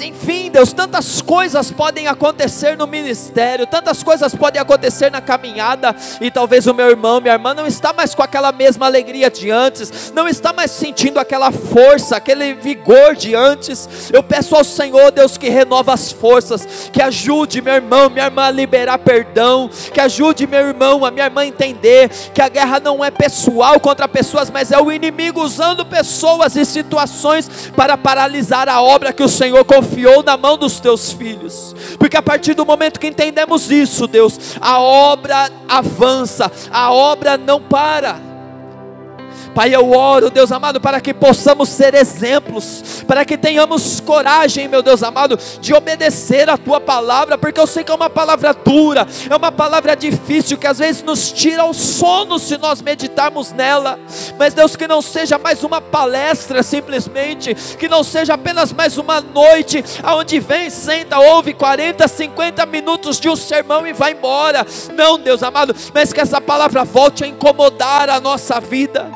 [SPEAKER 1] enfim, Deus, tantas coisas podem acontecer no ministério, tantas coisas podem acontecer na caminhada, e talvez o meu irmão, minha irmã não está mais com aquela mesma alegria de antes, não está mais sentindo aquela força, aquele vigor de antes. Eu peço ao Senhor, Deus, que renova as forças, que ajude meu irmão, minha irmã a liberar perdão, que ajude meu irmão, a minha irmã a entender que a guerra não é pessoal contra pessoas, mas é o inimigo usando pessoas e situações para paralisar a obra que o Senhor confiou na mão dos teus filhos. Porque a partir do momento que entendemos isso, Deus, a obra avança, a obra não para. Pai, eu oro, Deus amado, para que possamos ser exemplos, para que tenhamos coragem, meu Deus amado, de obedecer a Tua palavra, porque eu sei que é uma palavra dura, é uma palavra difícil, que às vezes nos tira o sono se nós meditarmos nela. Mas Deus, que não seja mais uma palestra simplesmente, que não seja apenas mais uma noite, aonde vem, senta, ouve 40, 50 minutos de um sermão e vai embora. Não, Deus amado, mas que essa palavra volte a incomodar a nossa vida,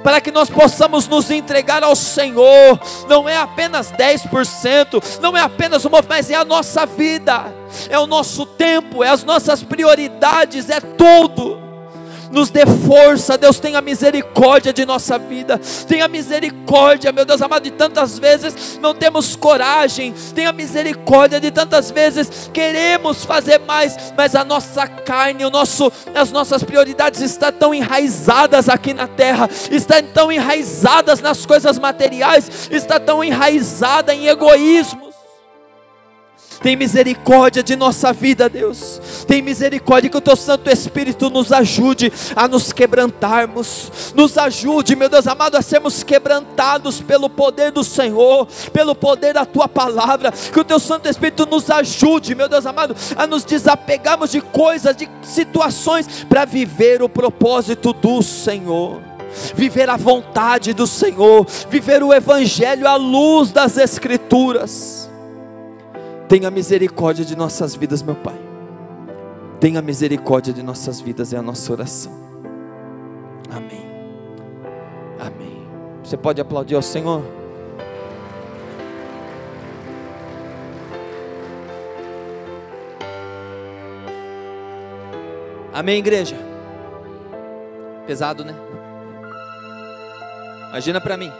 [SPEAKER 1] para que nós possamos nos entregar ao Senhor. Não é apenas 10%, não é apenas uma, mas é a nossa vida, é o nosso tempo, é as nossas prioridades, é tudo. Nos dê força, Deus, tenha misericórdia de nossa vida, tenha misericórdia, meu Deus amado, de tantas vezes não temos coragem, tenha misericórdia de tantas vezes queremos fazer mais, mas a nossa carne, as nossas prioridades estão tão enraizadas aqui na terra, estão tão enraizadas nas coisas materiais, está tão enraizada em egoísmo. Tem misericórdia de nossa vida, Deus. Tem misericórdia, que o Teu Santo Espírito nos ajude a nos quebrantarmos. Nos ajude, meu Deus amado, a sermos quebrantados pelo poder do Senhor, pelo poder da Tua palavra. Que o Teu Santo Espírito nos ajude, meu Deus amado, a nos desapegarmos de coisas, de situações, para viver o propósito do Senhor, viver a vontade do Senhor, viver o Evangelho à luz das Escrituras. Tenha misericórdia de nossas vidas, meu Pai. Tenha misericórdia de nossas vidas, é a nossa oração. Amém. Amém. Você pode aplaudir ao Senhor? Amém, igreja? Pesado, né? Imagina para mim.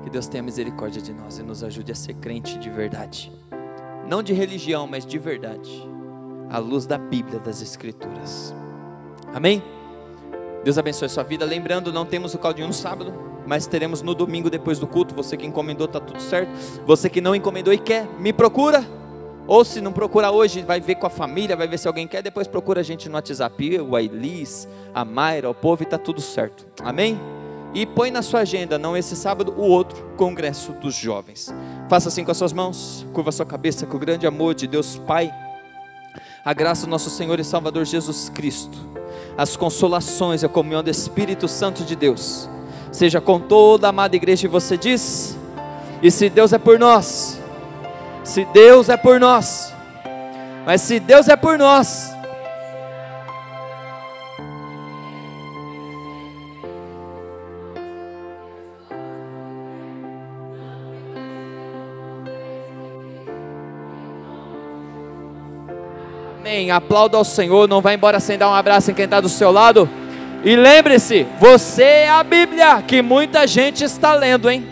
[SPEAKER 1] Que Deus tenha misericórdia de nós e nos ajude a ser crente de verdade, não de religião, mas de verdade, à luz da Bíblia, das Escrituras. Amém? Deus abençoe a sua vida. Lembrando, não temos o caldinho no sábado, mas teremos no domingo depois do culto. Você que encomendou, está tudo certo. Você que não encomendou e quer, me procura. Ou se não procura hoje, vai ver com a família, vai ver se alguém quer, depois procura a gente no WhatsApp, eu, a Elis, a Mayra, o povo, e está tudo certo. Amém? E põe na sua agenda, não esse sábado, o outro, Congresso dos Jovens. Faça assim com as suas mãos, curva a sua cabeça, com o grande amor de Deus Pai, a graça do nosso Senhor e Salvador Jesus Cristo, as consolações e a comunhão do Espírito Santo de Deus, seja com toda a amada igreja. E você diz: e se Deus é por nós, se Deus é por nós, mas se Deus é por nós, amém. Aplauda ao Senhor, não vai embora sem dar um abraço em quem está do seu lado. E lembre-se, você é a Bíblia que muita gente está lendo, hein?